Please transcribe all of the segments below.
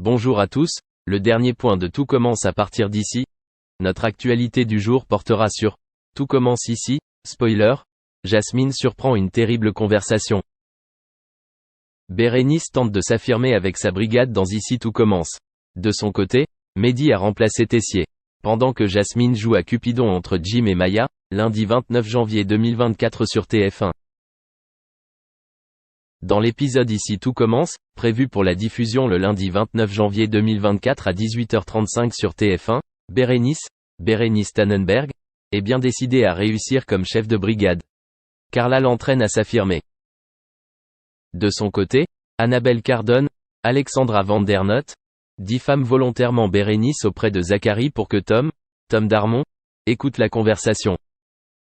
Bonjour à tous, le dernier point de Tout commence à partir d'ici. Notre actualité du jour portera sur Tout commence ici, spoiler, Jasmine surprend une terrible conversation. Bérénice tente de s'affirmer avec sa brigade dans Ici tout commence. De son côté, Mehdi a remplacé Tessier. Pendant que Jasmine joue à Cupidon entre Jim et Maya, lundi 29 janvier 2024 sur TF1. Dans l'épisode Ici tout commence, prévu pour la diffusion le lundi 29 janvier 2024 à 18h35 sur TF1, Bérénice Tannenberg, est bien décidée à réussir comme chef de brigade. Carla l'entraîne à s'affirmer. De son côté, Annabelle Cardone, Alexandra Vandernoot, diffament volontairement Bérénice auprès de Zachary pour que Tom Darmon, écoute la conversation.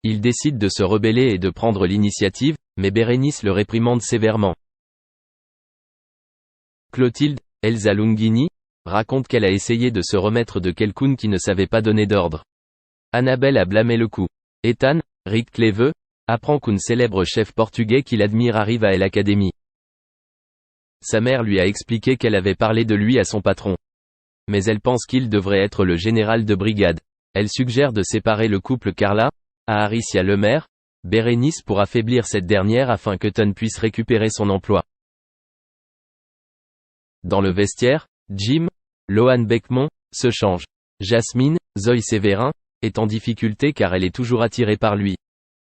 Il décide de se rebeller et de prendre l'initiative, mais Bérénice le réprimande sévèrement. Clotilde, Elsa Lunghini, raconte qu'elle a essayé de se remettre de quelqu'un qui ne savait pas donner d'ordre. Annabelle a blâmé le coup. Ethan, Rick Cleveux, apprend qu'un célèbre chef portugais qu'il admire arrive à l'Académie. Sa mère lui a expliqué qu'elle avait parlé de lui à son patron. Mais elle pense qu'il devrait être le général de brigade. Elle suggère de séparer le couple Carla, à Aricia Lemaire, Bérénice pour affaiblir cette dernière afin que Ton puisse récupérer son emploi. Dans le vestiaire, Jim, Lohan Beckmont, se change. Jasmine, Zoe Sévérin, est en difficulté car elle est toujours attirée par lui.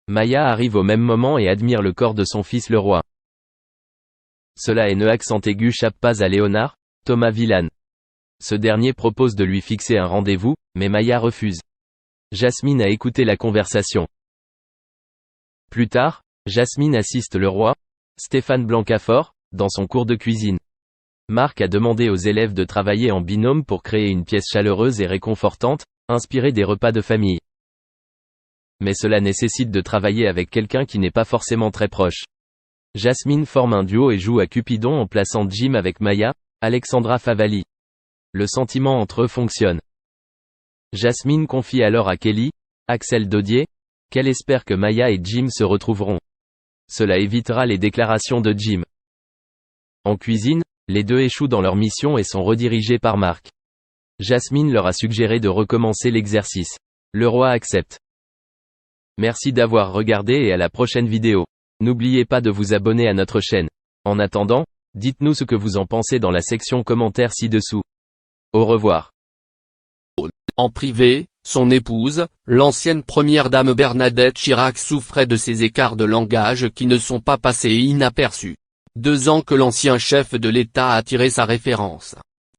Maya arrive au même moment et admire le corps de son fils le roi. Cela et ne accent aigu chape pas à Léonard, Thomas Villan. Ce dernier propose de lui fixer un rendez-vous, mais Maya refuse. Jasmine a écouté la conversation. Plus tard, Jasmine assiste le roi, Stéphane Blancafort, dans son cours de cuisine. Marc a demandé aux élèves de travailler en binôme pour créer une pièce chaleureuse et réconfortante, inspirée des repas de famille. Mais cela nécessite de travailler avec quelqu'un qui n'est pas forcément très proche. Jasmine forme un duo et joue à Cupidon en plaçant Jim avec Maya, Alexandra Favalli. Le sentiment entre eux fonctionne. Jasmine confie alors à Kelly, Axel Dodier, qu'elle espère que Maya et Jim se retrouveront. Cela évitera les déclarations de Jim. En cuisine, les deux échouent dans leur mission et sont redirigés par Marc. Jasmine leur a suggéré de recommencer l'exercice. Le roi accepte. Merci d'avoir regardé et à la prochaine vidéo. N'oubliez pas de vous abonner à notre chaîne. En attendant, dites-nous ce que vous en pensez dans la section commentaires ci-dessous. Au revoir. En privé, son épouse, l'ancienne première dame Bernadette Chirac souffrait de ces écarts de langage qui ne sont pas passés inaperçus. 2 ans que l'ancien chef de l'État a tiré sa référence.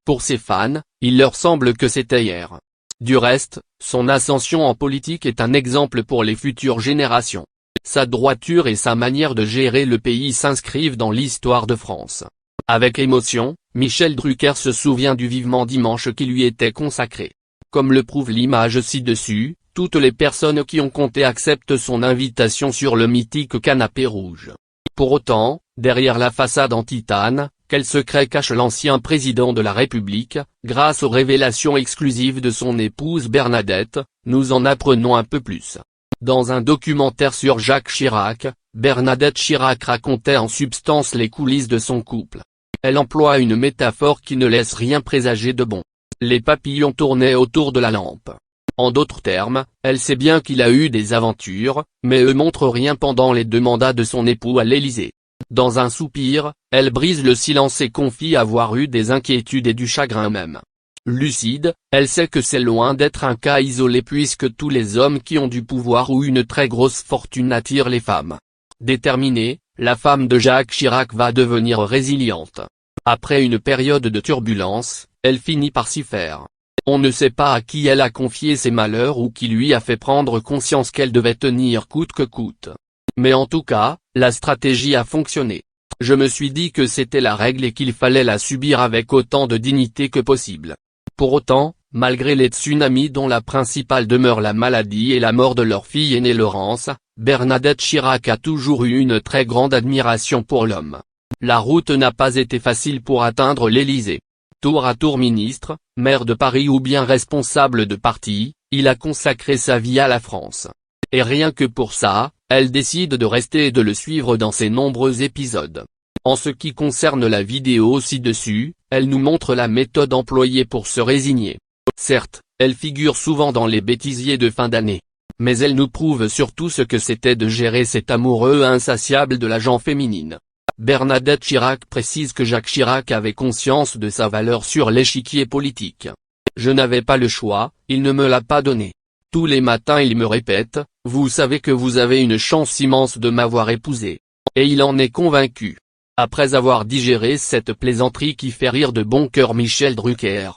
Pour ses fans, il leur semble que c'était hier. Du reste, son ascension en politique est un exemple pour les futures générations. Sa droiture et sa manière de gérer le pays s'inscrivent dans l'histoire de France. Avec émotion, Michel Drucker se souvient du vivement dimanche qui lui était consacré. Comme le prouve l'image ci-dessus, toutes les personnes qui ont compté acceptent son invitation sur le mythique canapé rouge. Pour autant, derrière la façade en titane, quel secret cache l'ancien président de la République? Grâce aux révélations exclusives de son épouse Bernadette, nous en apprenons un peu plus. Dans un documentaire sur Jacques Chirac, Bernadette Chirac racontait en substance les coulisses de son couple. Elle emploie une métaphore qui ne laisse rien présager de bon. Les papillons tournaient autour de la lampe. En d'autres termes, elle sait bien qu'il a eu des aventures, mais ne montre rien pendant les 2 mandats de son époux à l'Élysée. Dans un soupir, elle brise le silence et confie avoir eu des inquiétudes et du chagrin même. Lucide, elle sait que c'est loin d'être un cas isolé puisque tous les hommes qui ont du pouvoir ou une très grosse fortune attirent les femmes. Déterminée, la femme de Jacques Chirac va devenir résiliente. Après une période de turbulence, elle finit par s'y faire. On ne sait pas à qui elle a confié ses malheurs ou qui lui a fait prendre conscience qu'elle devait tenir coûte que coûte. Mais en tout cas, la stratégie a fonctionné. Je me suis dit que c'était la règle et qu'il fallait la subir avec autant de dignité que possible. Pour autant, malgré les tsunamis dont la principale demeure la maladie et la mort de leur fille aînée Laurence, Bernadette Chirac a toujours eu une très grande admiration pour l'homme. La route n'a pas été facile pour atteindre l'Élysée. Tour à tour ministre, maire de Paris ou bien responsable de parti, il a consacré sa vie à la France. Et rien que pour ça, elle décide de rester et de le suivre dans ses nombreux épisodes. En ce qui concerne la vidéo ci-dessus, Elle nous montre la méthode employée pour se résigner. Certes, elle figure souvent dans les bêtisiers de fin d'année. Mais elle nous prouve surtout ce que c'était de gérer cet amoureux insatiable de la gent féminine. Bernadette Chirac précise que Jacques Chirac avait conscience de sa valeur sur l'échiquier politique. Je n'avais pas le choix, il ne me l'a pas donné. Tous les matins il me répète, vous savez que vous avez une chance immense de m'avoir épousé. Et il en est convaincu. Après avoir digéré cette plaisanterie qui fait rire de bon cœur Michel Drucker.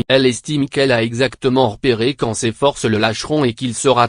Elle estime qu'elle a exactement repéré quand ses forces le lâcheront et qu'il sera